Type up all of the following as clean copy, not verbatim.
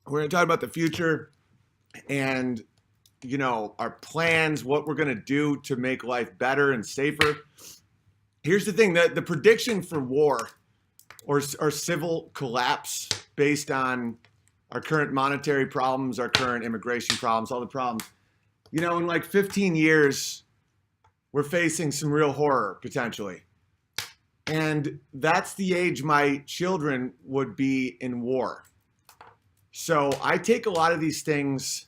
We're going to talk about the future and, our plans, what we're going to do to make life better and safer. Here's the thing, the prediction for war or civil collapse based on our current monetary problems, our current immigration problems, all the problems. In like 15 years, we're facing some real horror potentially. And that's the age my children would be in war. So I take a lot of these things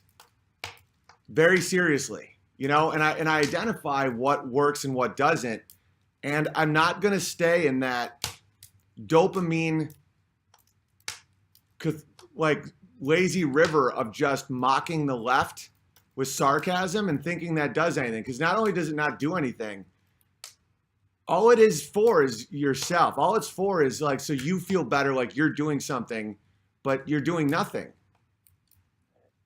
very seriously, and I identify what works and what doesn't. And I'm not going to stay in that dopamine, like lazy river of just mocking the left with sarcasm and thinking that does anything. Because not only does it not do anything, all it is for is yourself. All it's for is like, so you feel better, like you're doing something, but you're doing nothing.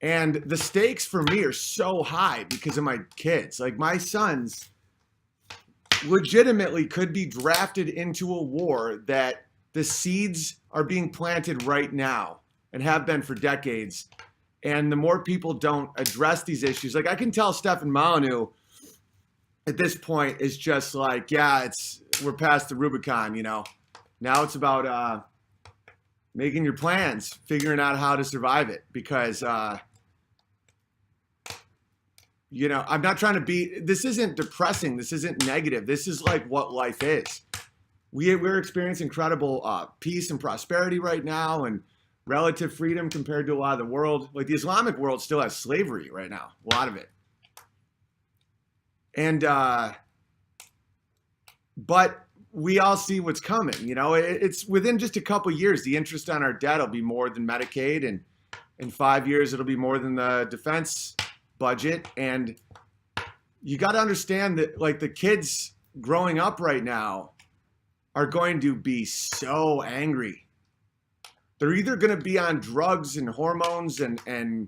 And the stakes for me are so high because of my kids. Like my sons legitimately could be drafted into a war that the seeds are being planted right now and have been for decades. And the more people don't address these issues, like I can tell Stefan Molyneux at this point is just like, yeah, we're past the Rubicon, Now it's about making your plans, figuring out how to survive it. Because, I'm not trying to be, this isn't depressing. This isn't negative. This is like what life is. We're experiencing incredible peace and prosperity right now and relative freedom compared to a lot of the world. Like the Islamic world still has slavery right now, a lot of it. And, but we all see what's coming, it's within just a couple of years, the interest on our debt will be more than Medicaid. And in 5 years, it'll be more than the defense budget. And you got to understand that like the kids growing up right now are going to be so angry. They're either going to be on drugs and hormones and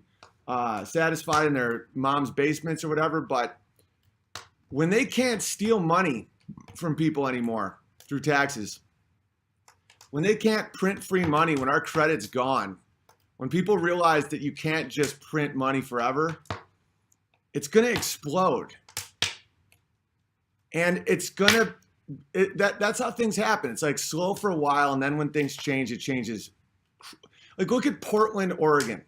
satisfied in their mom's basements or whatever. But when they can't steal money from people anymore through taxes, when they can't print free money, when our credit's gone, when people realize that you can't just print money forever, it's going to explode. And that's how things happen. It's like slow for a while. And then when things change, it changes. Like look at Portland, Oregon.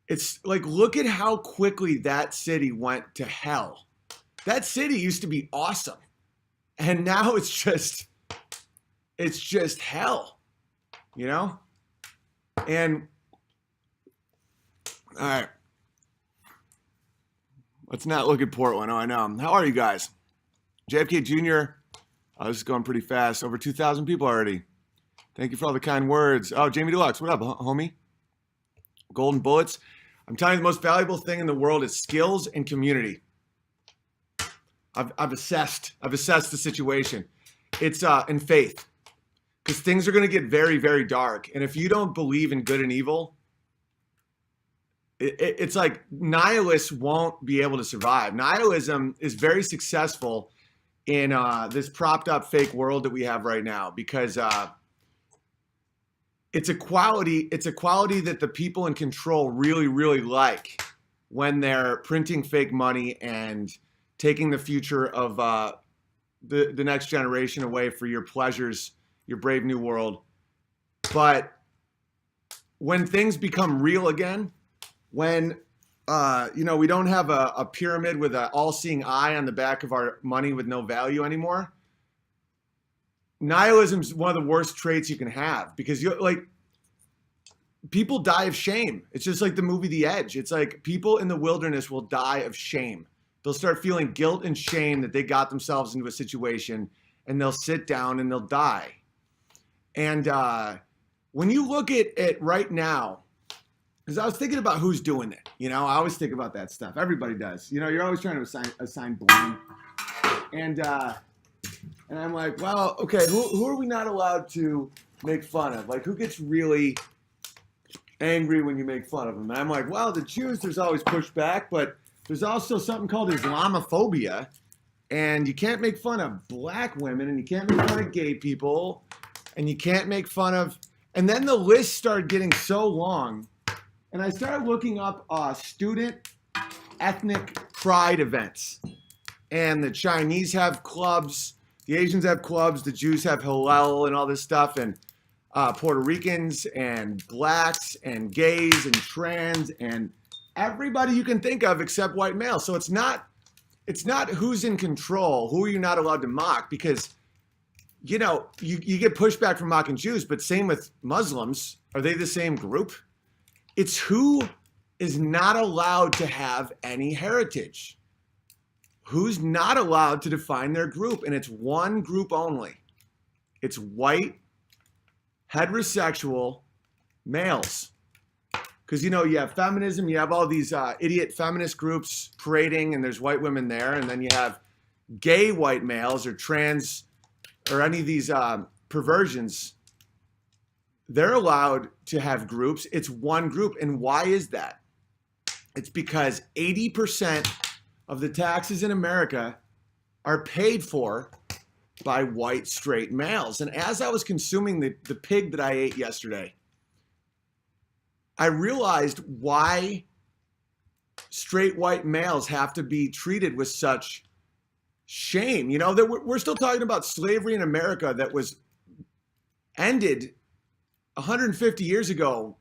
It's like, look at how quickly that city went to hell. That city used to be awesome. And now it's just hell, And, all right. Let's not look at Portland. Oh, I know. How are you guys? JFK Jr., this is going pretty fast. Over 2,000 people already. Thank you for all the kind words. Oh, Jamie Deluxe, what up, homie? Golden bullets. I'm telling you, the most valuable thing in the world is skills and community. I've assessed the situation. It's in faith, because things are going to get very, very dark. And if you don't believe in good and evil, it's like nihilists won't be able to survive. Nihilism is very successful in this propped up fake world that we have right now, because it's a quality that the people in control really, really like when they're printing fake money and taking the future of the next generation away for your pleasures, your brave new world. But when things become real again, when we don't have a pyramid with an all-seeing eye on the back of our money with no value anymore, nihilism is one of the worst traits you can have, because people die of shame. It's just like the movie The Edge. It's like people in the wilderness will die of shame. They'll start feeling guilt and shame that they got themselves into a situation, and they'll sit down and they'll die. And when you look at it right now, because I was thinking about who's doing it. I always think about that stuff. Everybody does. You're always trying to assign blame. And I'm like, well, okay, who are we not allowed to make fun of? Like, who gets really angry when you make fun of them? And I'm like, well, the Jews, there's always pushback, but there's also something called Islamophobia. And you can't make fun of black women, and you can't make fun of gay people, and you can't make fun of... And then the list started getting so long and I started looking up student ethnic pride events. And the Chinese have clubs, the Asians have clubs, the Jews have Hillel and all this stuff, and Puerto Ricans and blacks and gays and trans and everybody you can think of except white males. So it's not who's in control, who are you not allowed to mock, because you get pushback from mocking Jews, but same with Muslims. Are they the same group? It's who is not allowed to have any heritage. Who's not allowed to define their group, and it's one group only. It's white, heterosexual males. Because, you have feminism, you have all these idiot feminist groups parading, and there's white women there, and then you have gay white males or trans or any of these perversions. They're allowed to have groups. It's one group. And why is that? It's because 80% of the taxes in America are paid for by white straight males. And as I was consuming the pig that I ate yesterday, I realized why straight white males have to be treated with such shame. That we're still talking about slavery in America that was ended 150 years ago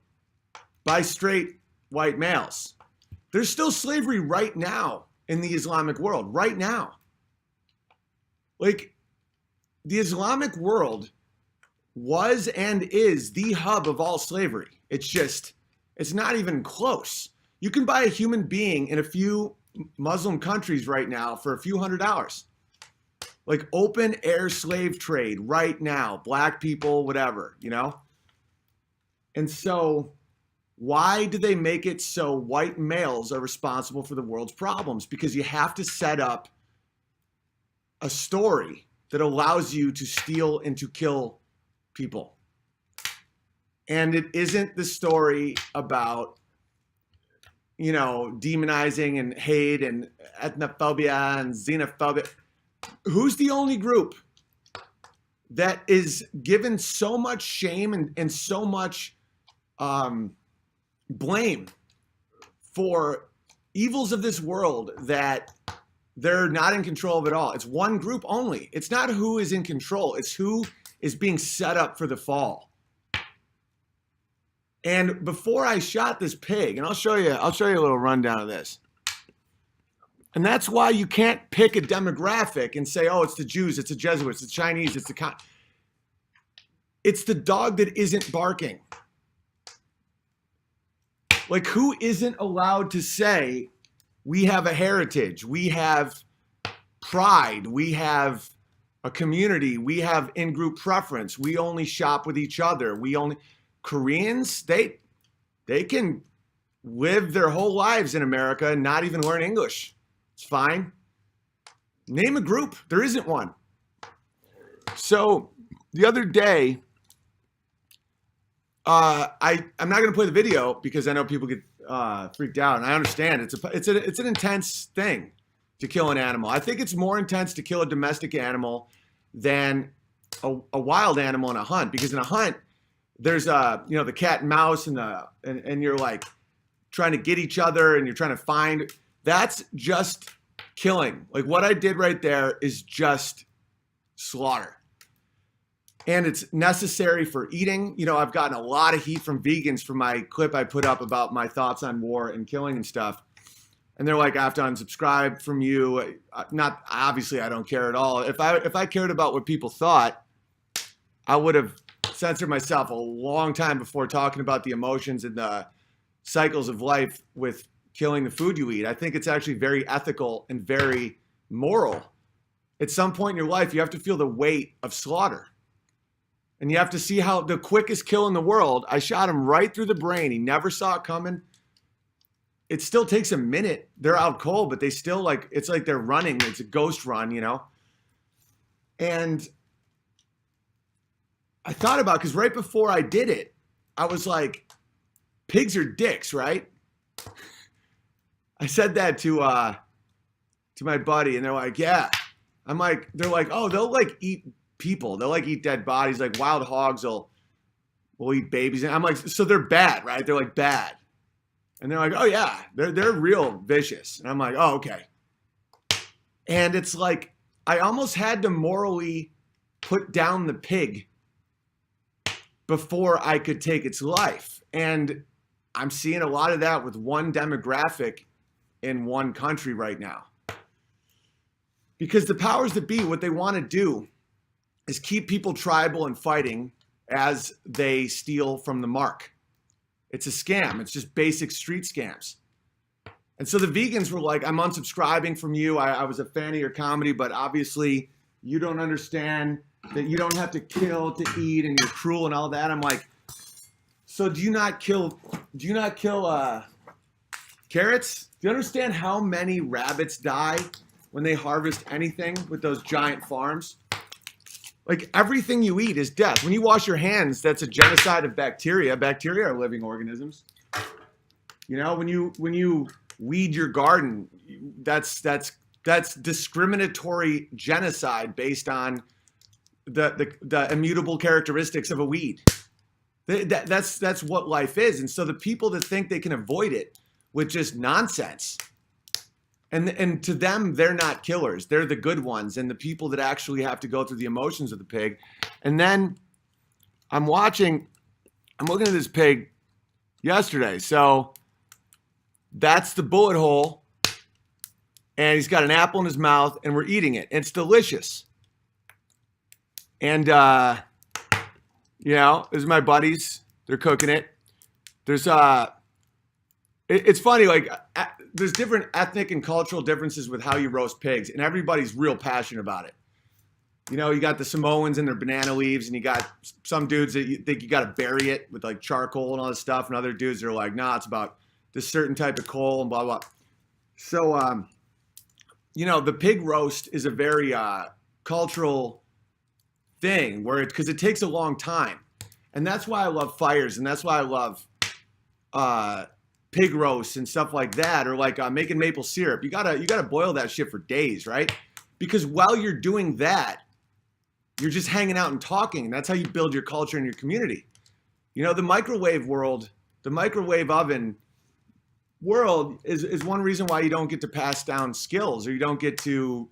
by straight white males. There's still slavery right now in the Islamic world, right now. Like, the Islamic world was and is the hub of all slavery. It's not even close. You can buy a human being in a few Muslim countries right now for a few $100s. Like open air slave trade right now, black people, whatever, And so why do they make it so white males are responsible for the world's problems? Because you have to set up a story that allows you to steal and to kill people. And it isn't the story about, demonizing and hate and ethnophobia and xenophobia. Who's the only group that is given so much shame and so much blame for evils of this world that they're not in control of it all? It's one group only. It's not who is in control. It's who is being set up for the fall. And before I shot this pig, and I'll show you a little rundown of this. And that's why you can't pick a demographic and say, oh, it's the Jews, it's the Jesuits, it's the Chinese, it's the dog that isn't barking. Like, who isn't allowed to say, we have a heritage, we have pride, we have a community, we have in-group preference, we only shop with each other, Koreans, they can live their whole lives in America and not even learn English. It's fine. Name a group. There isn't one. So the other day, I'm not going to play the video because I know people get freaked out, and I understand it's an intense thing to kill an animal. I think it's more intense to kill a domestic animal than a wild animal in a hunt, because in a hunt there's the cat and mouse and you're like trying to get each other and you're trying to find. That's just killing. Like what I did right there is just slaughter. And it's necessary for eating. I've gotten a lot of heat from vegans for my clip I put up about my thoughts on war and killing and stuff. And they're like, I have to unsubscribe from you. Not obviously, I don't care at all. If I cared about what people thought, I would have censored myself a long time before talking about the emotions and the cycles of life with killing the food you eat. I think it's actually very ethical and very moral. At some point in your life, you have to feel the weight of slaughter. And you have to see how the quickest kill in the world, I shot him right through the brain. He never saw it coming. It still takes a minute. They're out cold, but they still it's like they're running. It's a ghost run, And I thought about, because right before I did it, I was like, pigs are dicks, right? I said that to my buddy, and they're like, yeah. They're like, oh, they'll eat people. They'll eat dead bodies. Like wild hogs will eat babies. And I'm like, so they're bad, right? They're bad. And they're like, oh yeah, they're real vicious. And I'm like, oh, okay. And it's like, I almost had to morally put down the pig before I could take its life. And I'm seeing a lot of that with one demographic in one country right now. Because the powers that be, what they want to do is keep people tribal and fighting as they steal from the mark. It's a scam. It's just basic street scams. And so the vegans were like, I'm unsubscribing from you. I was a fan of your comedy, but obviously you don't understand that you don't have to kill to eat and you're cruel and all that. I'm like, so do you not kill carrots? Do you understand how many rabbits die when they harvest anything with those giant farms? Like everything you eat is death. When you wash your hands, that's a genocide of bacteria. Bacteria are living organisms. You know, when you weed your garden, that's discriminatory genocide based on the immutable characteristics of a weed. That's what life is. And so the people that think they can avoid it with just nonsense, and to them, they're not killers. They're the good ones, and the people that actually have to go through the emotions of the pig. And then I'm looking at this pig yesterday. So that's the bullet hole, and he's got an apple in his mouth, and we're eating it. It's delicious. And you know, this is my buddies. They're cooking it. There's it's funny, like there's different ethnic and cultural differences with how you roast pigs, and everybody's real passionate about it. You know, you got the Samoans and their banana leaves, and you got some dudes that you think you got to bury it with like charcoal and all this stuff, and other dudes are like, nah, it's about this certain type of coal and blah blah. So you know, the pig roast is a very cultural thing where because it takes a long time, and that's why I love fires, and that's why I love pig roasts and stuff like that, or like making maple syrup. You gotta boil that shit for days, right? Because while you're doing that, you're just hanging out and talking, and that's how you build your culture and your community. You know, the microwave world, the microwave oven world is one reason why you don't get to pass down skills, or you don't get to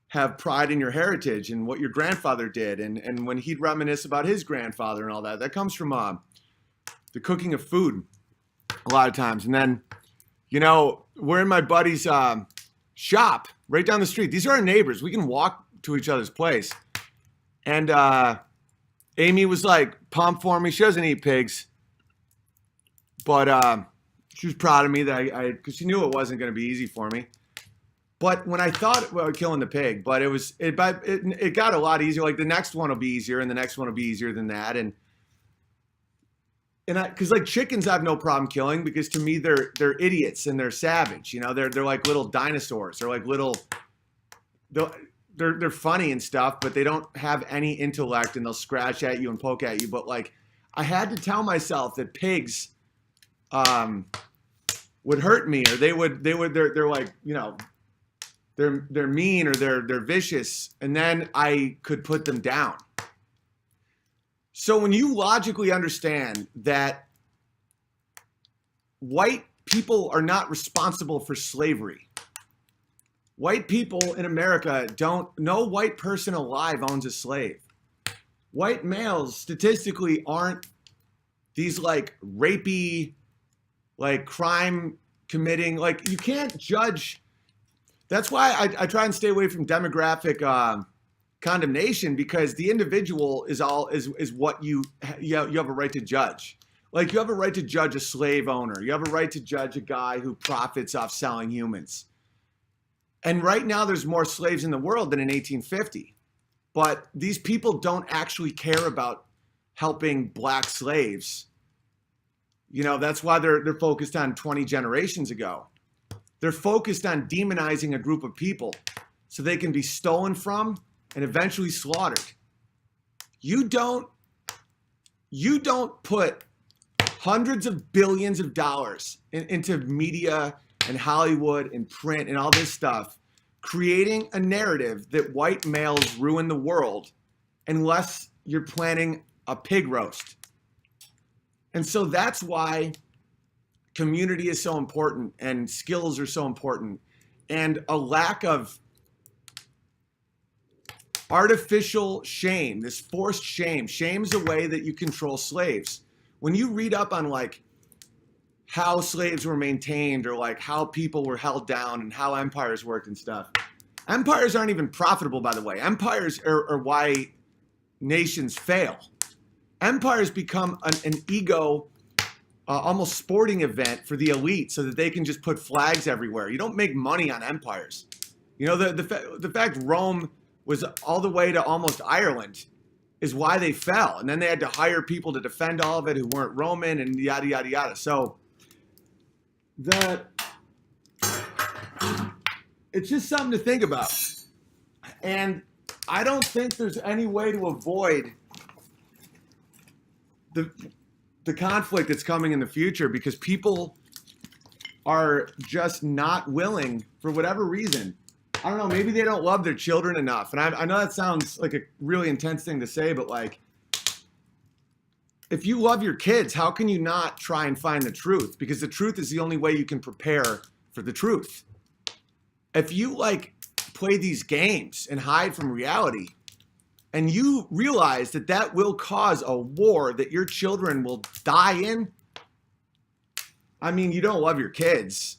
have pride in your heritage and what your grandfather did, and when he'd reminisce about his grandfather and all that. That comes from the cooking of food a lot of times. And then, you know, we're in my buddy's shop right down the street. These are our neighbors. We can walk to each other's place. And Amy was like pumped for me. She doesn't eat pigs, but she was proud of me that because she knew it wasn't going to be easy for me. But when I thought about killing the pig, but it got a lot easier. Like the next one will be easier, and the next one will be easier than that. And because like chickens, I have no problem killing, because to me they're idiots and they're savage. You know, they're like little dinosaurs. They're like little. They're funny and stuff, but they don't have any intellect, and they'll scratch at you and poke at you. But like, I had to tell myself that pigs would hurt me, or they're like, you know, they're mean, or they're vicious, and then I could put them down. So when you logically understand that white people are not responsible for slavery, white people in America no white person alive owns a slave. White males statistically aren't these like rapey, like crime committing, like you can't judge. That's why I try and stay away from demographic condemnation, because the individual is what you have a right to judge. Like you have a right to judge a slave owner. You have a right to judge a guy who profits off selling humans. And right now there's more slaves in the world than in 1850. But these people don't actually care about helping black slaves. You know, that's why they're focused on 20 generations ago. They're focused on demonizing a group of people so they can be stolen from and eventually slaughtered. You don't put hundreds of billions of dollars into media and Hollywood and print and all this stuff, creating a narrative that white males ruin the world, unless you're planning a pig roast. And so that's why community is so important and skills are so important, and a lack of artificial shame, this forced shame. Shame's a way that you control slaves. When you read up on like how slaves were maintained or like how people were held down and how empires worked and stuff, empires aren't even profitable, by the way. Empires are why nations fail. Empires become an ego, almost sporting event for the elite so that they can just put flags everywhere. You don't make money on empires. You know, the fact Rome was all the way to almost Ireland is why they fell. And then they had to hire people to defend all of it who weren't Roman and yada, yada, yada. So it's just something to think about. And I don't think there's any way to avoid the conflict that's coming in the future, because people are just not willing, for whatever reason. I don't know, maybe they don't love their children enough. And I know that sounds like a really intense thing to say, but like, if you love your kids, how can you not try and find the truth? Because the truth is the only way you can prepare for the truth. If you like play these games and hide from reality, and you realize that that will cause a war that your children will die in, I mean, you don't love your kids.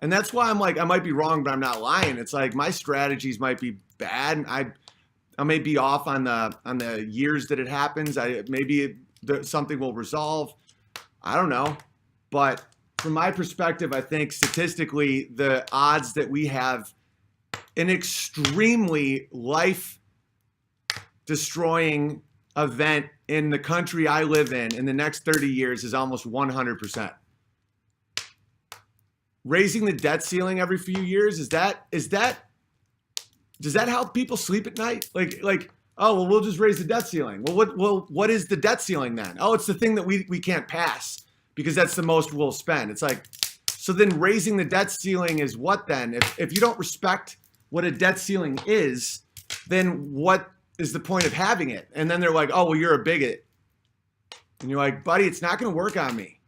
And that's why I'm like, I might be wrong, but I'm not lying. It's like my strategies might be bad. I may be off on the years that it happens. Something will resolve. I don't know. But from my perspective, I think statistically, the odds that we have an extremely life-destroying event in the country I live in the next 30 years is almost 100%. Raising the debt ceiling every few years, does that help people sleep at night? Like, oh, well, we'll just raise the debt ceiling. Well, what is the debt ceiling then? Oh, it's the thing that we can't pass because that's the most we'll spend. It's like, so then raising the debt ceiling is what then? If you don't respect what a debt ceiling is, then what is the point of having it? And then they're like, oh, well, you're a bigot. And you're like, buddy, it's not going to work on me.